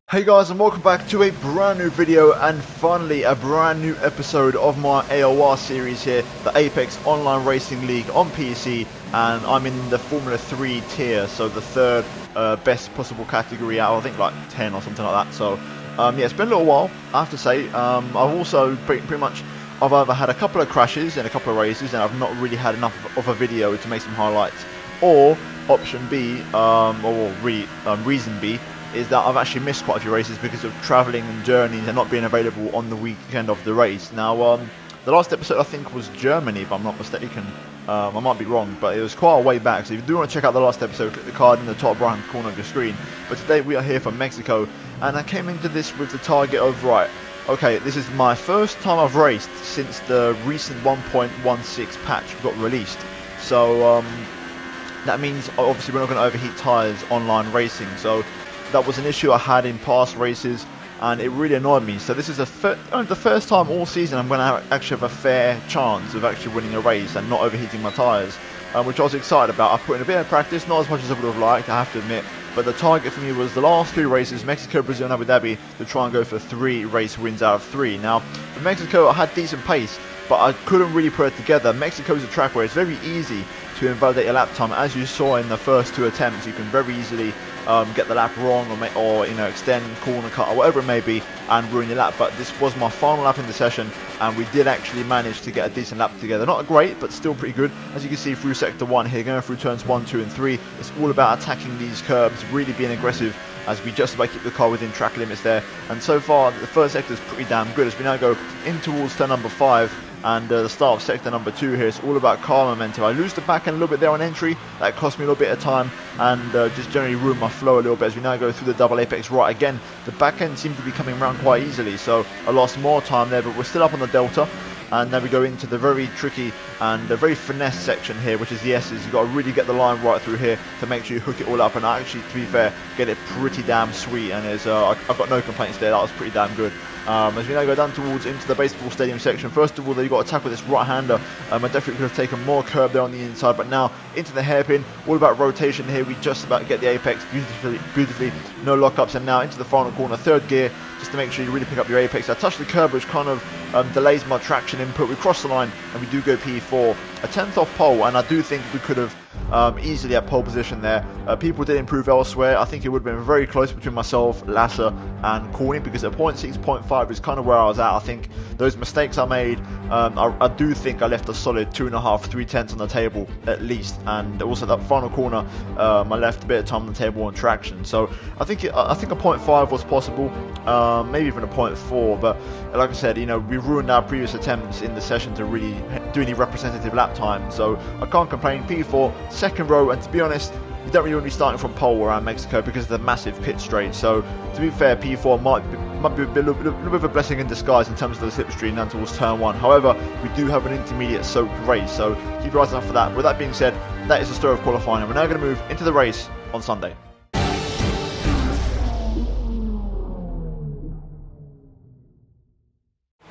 Hey guys, and welcome back to a brand new video and finally a brand new episode of my AOR series here, the Apex Online Racing League on PC, and I'm in the Formula 3 tier, so the third best possible category out, I think like 10 or something like that. So yeah, it's been a little while, I have to say. I've also pretty much I've either had a couple of crashes in a couple of races and I've not really had enough of a video to make some highlights, or option B, reason B, is that I've actually missed quite a few races because of travelling and journeys and not being available on the weekend of the race. Now, the last episode I think was Germany, if I'm not mistaken. I might be wrong, but it was quite a way back. So if you do want to check out the last episode, click the card in the top right hand corner of your screen. But today we are here for Mexico, and I came into this with the target of, right, okay, this is my first time I've raced since the recent 1.16 patch got released. So that means obviously we're not going to overheat tyres online racing. So that was an issue I had in past races, and it really annoyed me. So this is the first time all season I'm going to actually have a fair chance of actually winning a race and not overheating my tyres, which I was excited about. I put in a bit of practice, not as much as I would have liked, I have to admit, but the target for me was the last 3 races, Mexico, Brazil and Abu Dhabi, to try and go for 3 race wins out of 3. Now, for Mexico, I had decent pace, but I couldn't really put it together. Mexico is a track where it's very easy to invalidate your lap time. As you saw in the first 2 attempts, you can very easily get the lap wrong, or extend, corner cut, or whatever it may be, and ruin your lap. But this was my final lap in the session, and we did actually manage to get a decent lap together. Not great, but still pretty good. As you can see through sector 1 here, going through turns 1, 2 and 3, it's all about attacking these curbs, really being aggressive, as we just about keep the car within track limits there. And so far the first sector is pretty damn good. As we now go in towards turn number 5 and the start of sector number 2 here, it's all about car momentum. I lose the back end a little bit there on entry, that cost me a little bit of time and just generally ruined my flow a little bit. As we now go through the double apex right again, the back end seemed to be coming around quite easily, so I lost more time there, but we're still up on the delta. And then we go into the very tricky and very finesse section here, which is the S's. You've got to really get the line right through here to make sure you hook it all up. And I actually, to be fair, get it pretty damn sweet. And I've got no complaints there. That was pretty damn good. As we now go down towards into the baseball stadium section, first of all, you've got to tackle this right-hander. I definitely could have taken more curb there on the inside, but now into the hairpin, all about rotation here. We just about get the apex beautifully, no lockups, and now into the final corner, 3rd gear, just to make sure you really pick up your apex. I touch the curb, which kind of delays my traction input. We cross the line and we do go P4, a 10th off pole, and I do think we could have easily at pole position there. People did improve elsewhere. I think it would have been very close between myself, Lasser and Corny, because at 0.6, 0.5 is kind of where I was at. I think those mistakes I made, I do think I left a solid 2.5, 3 tenths on the table at least, and also that final corner, I left a bit of time on the table on traction. So I think a 0.5 was possible, maybe even a 0.4, but like I said, we ruined our previous attempts in the session to really do any representative lap time, so I can't complain. P4, 2nd row, and to be honest, you don't really want to be starting from pole around Mexico because of the massive pit straight. So to be fair, P4 might be a little bit of a blessing in disguise in terms of the slipstream down towards turn 1. However, we do have an intermediate soaked race, so keep your eyes out for that. With that being said, that is the story of qualifying, and we're now going to move into the race on Sunday.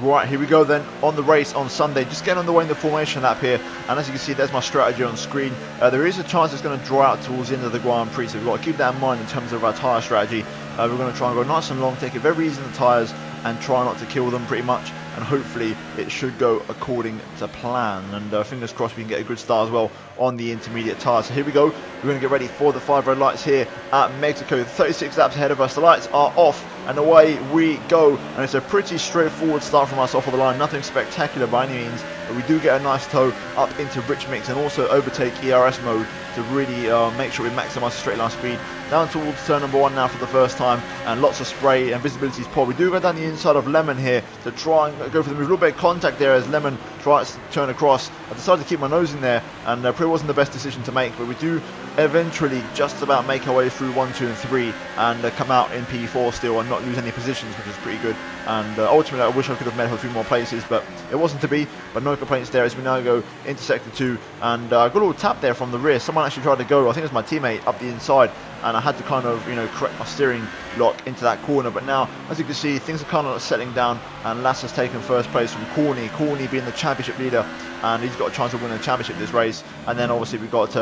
Right, here we go then on the race on Sunday. Just getting on the way in the formation lap here, and as you can see, there's my strategy on screen. There is a chance it's going to draw out towards the end of the Grand Prix, so we've got to keep that in mind in terms of our tyre strategy. We're going to try and go nice and long, take it very easy on the tyres, and try not to kill them pretty much, and hopefully it should go according to plan, and fingers crossed we can get a good start as well on the intermediate tyres. So here we go, we're going to get ready for the 5 red lights here at Mexico. 36 laps ahead of us, the lights are off and away we go, and it's a pretty straightforward start from us off of the line, nothing spectacular by any means, but we do get a nice tow up into rich mix and also overtake ERS mode to really make sure we maximise the straight line speed. Down towards turn number 1 now for the first time, and lots of spray and visibility is poor. We do go down the inside of Lemon here to try and go for the move. A little bit of contact there as Lemon tries to turn across. I decided to keep my nose in there, and probably wasn't the best decision to make, but we do eventually just about make our way through 1, 2 and 3 and come out in P4 still and not lose any positions, which is pretty good. And ultimately I wish I could have made a few more places, but it wasn't to be. But no complaints there as we now go into sector 2, and I got a little tap there from the rear. Someone actually tried to go, I think it was my teammate, up the inside, and I had to kind of correct my steering lock into that corner. But now, as you can see, things are kind of settling down, and Lasser's taken first place from Corny being the championship leader, and he's got a chance to win a championship this race. And then obviously we've got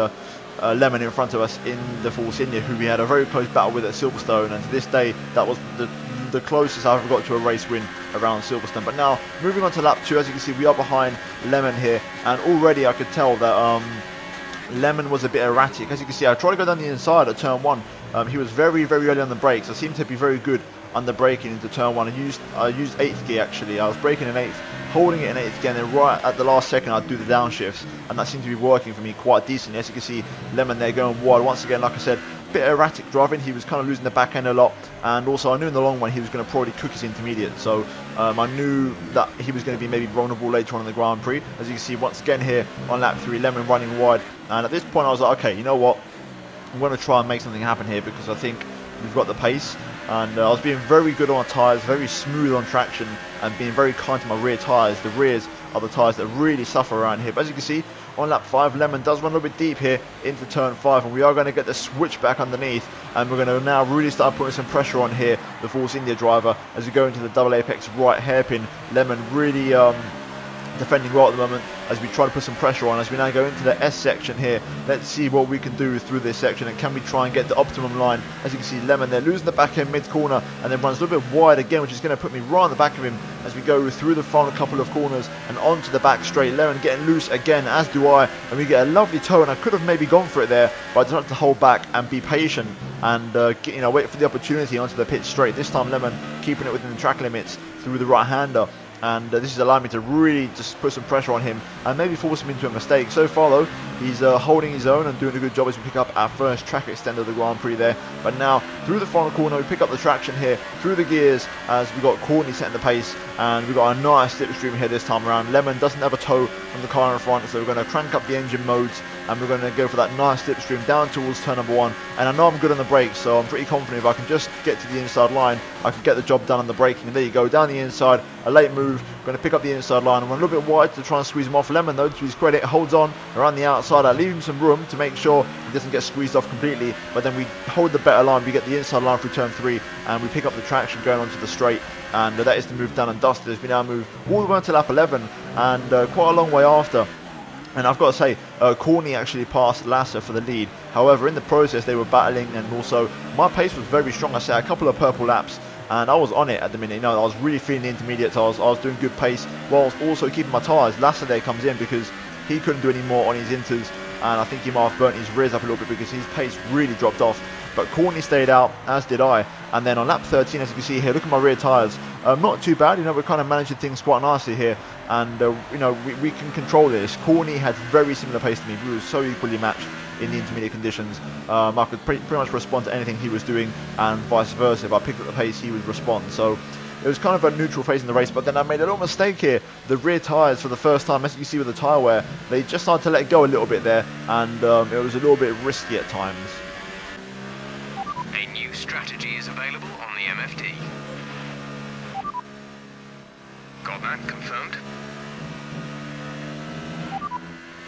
Lemon in front of us in the Force India, who we had a very close battle with at Silverstone, and to this day that was the closest I've ever got to a race win around Silverstone. But now moving on to lap 2, as you can see, we are behind Lemon here, and already I could tell that Lemon was a bit erratic. As you can see, I tried to go down the inside at turn 1. He was very early on the brakes. I seemed to be very good under braking into turn 1. I used 8th gear actually. I was braking in 8th, holding it in 8th gear, and then right at the last second I'd do the downshifts, and that seemed to be working for me quite decently. As you can see, Lemon there going wide once again. Like I said, bit erratic driving. He was kind of losing the back end a lot, and also I knew in the long run he was going to probably cook his intermediate, so I knew that he was going to be maybe vulnerable later on in the Grand Prix. As you can see, once again here on lap 3, Lemon running wide, and at this point I was like, okay, you know what, I'm going to try and make something happen here, because I think we've got the pace. And I was being very good on my tyres, very smooth on traction, and being very kind to my rear tyres. The rears are the tyres that really suffer around here. But as you can see, on lap 5, Lemon does run a little bit deep here into turn 5, and we are going to get the switch back underneath, and we're going to now really start putting some pressure on here, the Force India driver, as we go into the double apex right hairpin. Lemon really defending well at the moment as we try to put some pressure on. As we now go into the S section here, let's see what we can do through this section, and can we try and get the optimum line. As you can see, Lemon there losing the back end mid corner, and then runs a little bit wide again, which is going to put me right on the back of him as we go through the final couple of corners and onto the back straight. Lemon getting loose again, as do I, and we get a lovely toe, and I could have maybe gone for it there, but I decided to hold back and be patient and wait for the opportunity onto the pit straight. This time Lemon keeping it within the track limits through the right hander, and this is allowing me to really just put some pressure on him and maybe force him into a mistake. So far though, he's holding his own and doing a good job as we pick up our first track extend of the Grand Prix there. But now through the final corner, we pick up the traction here through the gears as we got Courtney setting the pace, and we got a nice slipstream here this time around. Lemon doesn't have a tow from the car in front, so we're going to crank up the engine modes, and we're going to go for that nice slipstream down towards turn number 1. And I know I'm good on the brakes, so I'm pretty confident if I can just get to the inside line, I can get the job done on the braking. And there you go, down the inside, a late move, going to pick up the inside line and run a little bit wide to try and squeeze him off. Lemon though, to his credit, holds on around the outside. I leave him some room to make sure he doesn't get squeezed off completely, but then we hold the better line, we get the inside line through turn 3, and we pick up the traction going onto the straight. And that is the move done and dusted as we now move all the way to lap 11, and quite a long way after. And I've got to say, Courtney actually passed Lasser for the lead. However, in the process, they were battling, and also my pace was very strong. I said a couple of purple laps, and I was on it at the minute. You know, I was really feeling the intermediate, so I was doing good pace whilst also keeping my tyres. Lasser there comes in because he couldn't do any more on his inters, and I think he might have burnt his rears up a little bit because his pace really dropped off. But Courtney stayed out, as did I. And then on lap 13, as you can see here, look at my rear tyres. Not too bad, you know, we're kind of managing things quite nicely here. And, you know, we can control this. Courtney had very similar pace to me. We were so equally matched in the intermediate conditions. I could pretty much respond to anything he was doing, and vice versa. If I picked up the pace, he would respond. So it was kind of a neutral phase in the race, but then I made a little mistake here. The rear tyres, for the first time, as you can see with the tyre wear, they just started to let go a little bit there, and it was a little bit risky at times. A new strategy is available on the MFD. Got that confirmed.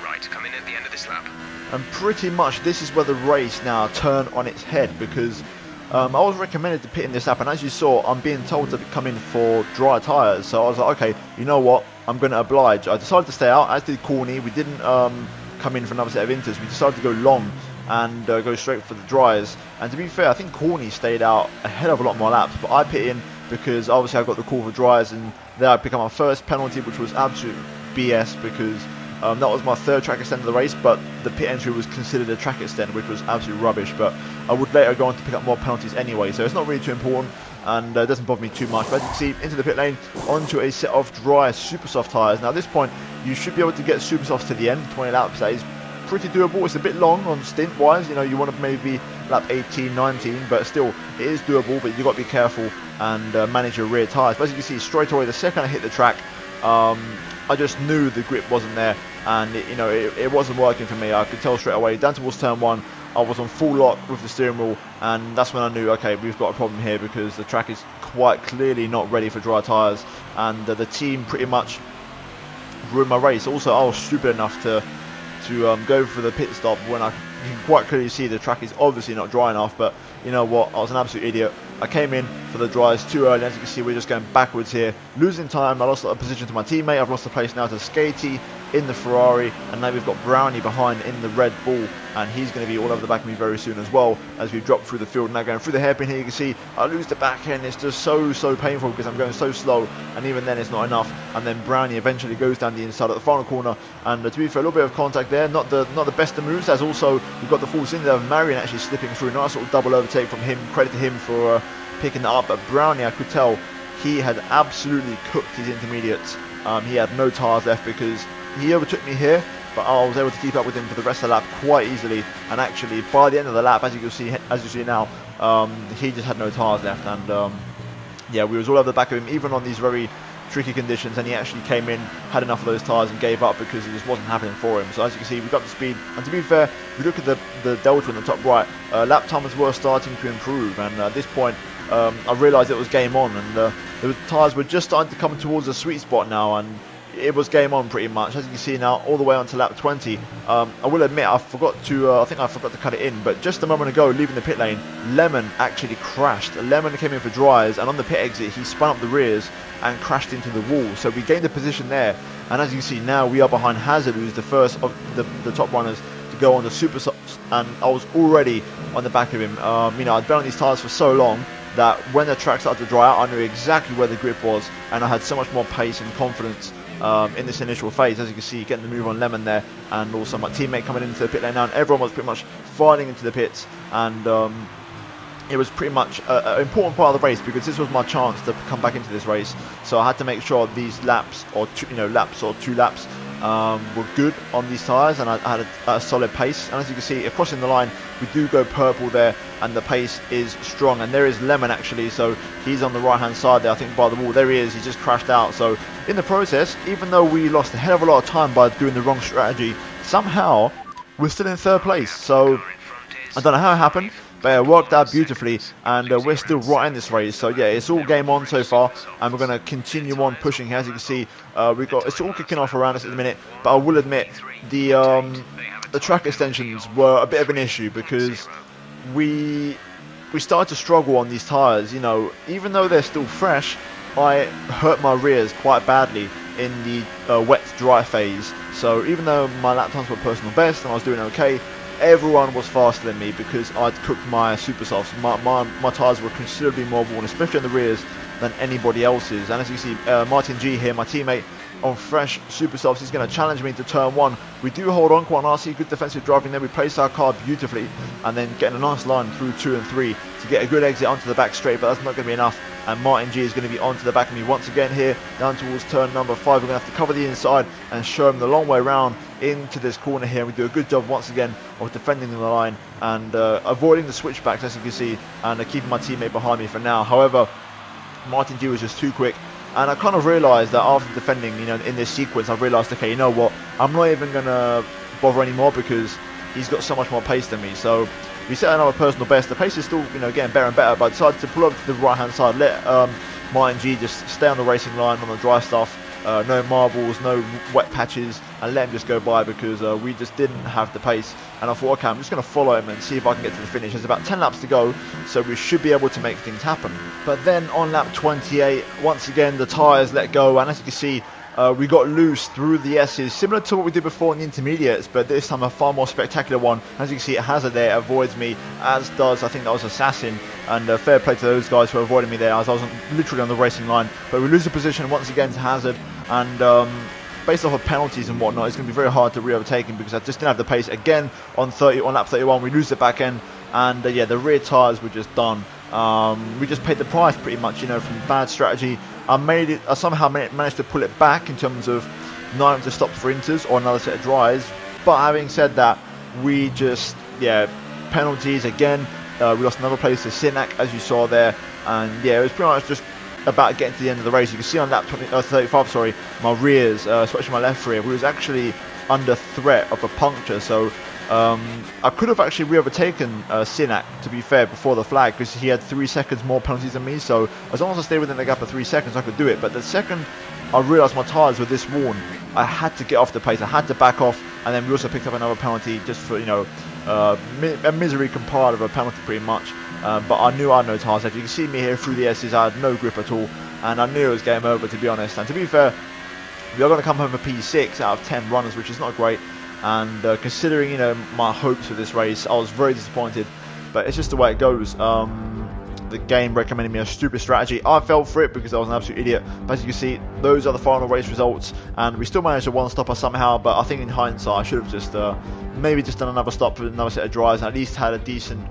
Right, come in at the end of this lap. And pretty much this is where the race now turned on its head, because I was recommended to pit in this lap, and as you saw, I'm being told to come in for dry tyres. So I was like, okay, you know what, I'm going to oblige. I decided to stay out, as did Courtney. We didn't come in for another set of inters. We decided to go long and go straight for the dryers. And to be fair, I think Courtney stayed out a hell of a lot more laps, but I pit in because obviously I got the call for dryers, and there I picked up my first penalty, which was absolute BS, because that was my third track extend of the race, but the pit entry was considered a track extend, which was absolute rubbish. But I would later go on to pick up more penalties anyway, so it's not really too important, and it doesn't bother me too much. But as you can see, into the pit lane, onto a set of dry super soft tyres. Now at this point, you should be able to get super softs to the end, 20 laps. That is pretty doable. It's a bit long on stint wise, you know, you want to maybe lap 18, 19, but still it is doable. But you've got to be careful and manage your rear tyres. But as you can see, straight away the second I hit the track, I just knew the grip wasn't there, and it wasn't working for me. I could tell straight away. Down towards turn 1, I was on full lock with the steering wheel, and that's when I knew, okay, we've got a problem here, because the track is quite clearly not ready for dry tyres, and the team pretty much ruined my race. Also, I was stupid enough to go for the pit stop when you can quite clearly see the track is obviously not dry enough. But you know what, I was an absolute idiot. I came in for the dries too early. As you can see, we're just going backwards here, losing time. I lost a position to my teammate. I've lost a place now to Skatey in the Ferrari, and now we've got Brownie behind in the Red Bull, and he's going to be all over the back of me very soon as well as we drop through the field. Now going through the hairpin here, you can see I lose the back end. It's just so painful because I'm going so slow, and even then it's not enough. And then Brownie eventually goes down the inside at the final corner, and to be fair, a little bit of contact there, not the best of moves. As also we've got the force in there of Marion actually slipping through. Nice sort of double overtake from him. Credit to him for picking that up. But Brownie, I could tell he had absolutely cooked his intermediates. He had no tyres left because he overtook me here, but I was able to keep up with him for the rest of the lap quite easily. And actually, by the end of the lap, as you see now, he just had no tyres left, and yeah, we was all over the back of him, even on these very tricky conditions. And he actually came in, had enough of those tyres, and gave up because it just wasn't happening for him. So as you can see, we got the speed. And to be fair, if you look at the delta in the top right, lap times were starting to improve. And at this point, I realised it was game on, and the tyres were just starting to come towards the sweet spot now, and it was game on pretty much. As you can see now, all the way on to lap 20. I will admit, I forgot to cut it in, but just a moment ago, leaving the pit lane, Lemon actually crashed. Lemon came in for dries, and on the pit exit, he spun up the rears and crashed into the wall. So we gained a position there, and as you can see now, we are behind Hazard, who's the first of the top runners to go on the super softs, and I was already on the back of him. You know, I'd been on these tyres for so long that when the track started to dry out, I knew exactly where the grip was, and I had so much more pace and confidence in this initial phase. As you can see, getting the move on Lemon there, and also my teammate coming into the pit lane now, and everyone was pretty much filing into the pits, and it was pretty much an important part of the race because this was my chance to come back into this race. So I had to make sure these laps or two laps were good on these tyres, and I had a solid pace. And as you can see, crossing the line, we do go purple there, and the pace is strong. And there is Lemon actually, so he's on the right hand side there, I think, by the wall. There he is, he just crashed out. So in the process, even though we lost a hell of a lot of time by doing the wrong strategy, somehow we're still in third place. So I don't know how it happened, but it worked out beautifully, and we're still right in this race. So yeah, it's all game on so far, and we're going to continue on pushing here. As you can see, it's all kicking off around us at the minute, but I will admit the track extensions were a bit of an issue because we started to struggle on these tyres. You know, even though they're still fresh, I hurt my rears quite badly in the wet dry phase. So even though my lap times were personal best and I was doing okay, everyone was faster than me because I'd cooked my super softs. My tyres were considerably more worn, especially in the rears, than anybody else's. And as you see, Martin G here, my teammate, on fresh super softs, he's going to challenge me into turn 1. We do hold on quite nicely, good defensive driving there. We place our car beautifully, and then getting a nice line through 2 and 3 to get a good exit onto the back straight, but that's not going to be enough. And Martin G is going to be onto the back of me once again here, down towards turn number 5. We're going to have to cover the inside and show him the long way around into this corner here. We do a good job once again of defending the line and avoiding the switchbacks, as you can see, and keeping my teammate behind me for now. However, Martin G was just too quick, and I kind of realised that after defending, you know, in this sequence, I realised, okay, you know what, I'm not even going to bother anymore because he's got so much more pace than me. So we set another personal best. The pace is still, you know, getting better and better, but I decided to pull up to the right hand side, let Martin G just stay on the racing line on the dry stuff, no marbles, no wet patches, and let him just go by because we just didn't have the pace. And I thought, okay, I'm just going to follow him and see if I can get to the finish. There's about 10 laps to go, so we should be able to make things happen. But then on lap 28, once again the tyres let go, and as you can see, we got loose through the S's, similar to what we did before in the intermediates, but this time a far more spectacular one. As you can see, Hazard there avoids me, as does, I think that was Assassin, and fair play to those guys for avoiding me there, as I was literally on the racing line. But we lose the position once again to Hazard, and based off of penalties and whatnot, it's going to be very hard to re-overtake him because I just didn't have the pace. Again, on lap 31, we lose the back end, and yeah, the rear tyres were just done. We just paid the price pretty much, you know, from bad strategy. I somehow managed to pull it back in terms of not having to stop for inters or another set of dries. But having said that, we just, yeah, penalties again. We lost another place to Sinak, as you saw there, and yeah, it was pretty much just about getting to the end of the race. You can see on lap 35, sorry, my rears, especially my left rear, we was actually under threat of a puncture. So I could have actually re-overtaken Sinak, to be fair, before the flag, because he had 3 seconds more penalties than me. So as long as I stayed within the gap of 3 seconds, I could do it. But the second I realised my tyres were this worn, I had to get off the pace. I had to back off, and then we also picked up another penalty just for, you know, a misery complied of a penalty pretty much. But I knew I had no tires left. You can see me here through the S's. I had no grip at all, and I knew it was game over, to be honest. And to be fair, we are going to come home with P6 out of 10 runners, which is not great. And considering, you know, my hopes for this race, I was very disappointed. But it's just the way it goes. The game recommended me a stupid strategy. I fell for it because I was an absolute idiot. But as you can see, those are the final race results, and we still managed to one-stopper somehow. But I think in hindsight, I should have just maybe just done another stop with another set of drives, and at least had a decent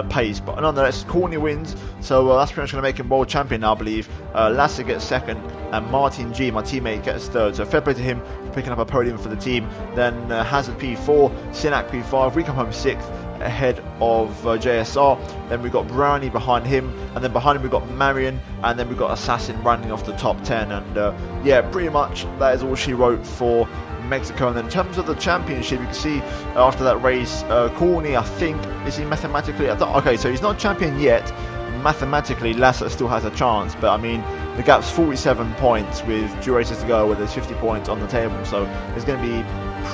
pace. But nonetheless, Courtney wins, so that's pretty much going to make him world champion now, I believe. Lasser gets second, and Martin G, my teammate, gets third. So fair play to him for picking up a podium for the team. Then Hazard P4, Sinak P5. We come home sixth, ahead of JSR. Then we've got Brownie behind him, and then behind him we've got Marion, and then we've got Assassin running off the top 10. And yeah, pretty much that is all she wrote for Mexico. And then in terms of the championship, you can see after that race, Courtney, I think, is he mathematically, okay, so he's not champion yet. Mathematically, Lasser still has a chance, but I mean, the gap's 47 points with 2 races to go, where there's 50 points on the table, so it's going to be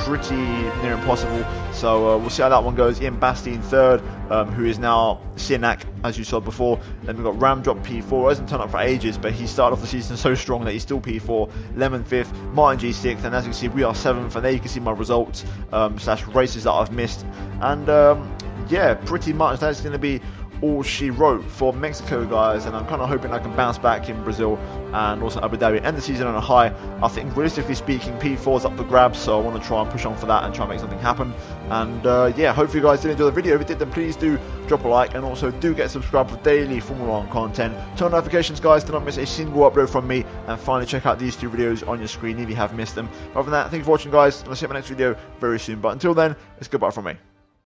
pretty near impossible. So we'll see how that one goes. Ian Bastien third, who is now Sinak, as you saw before. Then we've got Ramdrop P4, hasn't turned up for ages, but he started off the season so strong that he's still P4. Lemon 5th, Martin G 6th, and as you can see, we are 7th, and there you can see my results slash races that I've missed. And yeah, pretty much that's going to be all she wrote for Mexico, guys, and I'm kind of hoping I can bounce back in Brazil and also Abu Dhabi, end the season on a high. I think realistically speaking, P4 is up for grabs, so I want to try and push on for that and try and make something happen. And yeah, hopefully you guys did enjoy the video. If you did, then please do drop a like, and also do get subscribed for daily Formula 1 content. Turn on notifications, guys, do not miss a single upload from me, and finally check out these 2 videos on your screen if you have missed them. Other than that, thanks for watching, guys, and I'll see you in my next video very soon. But until then, it's goodbye from me.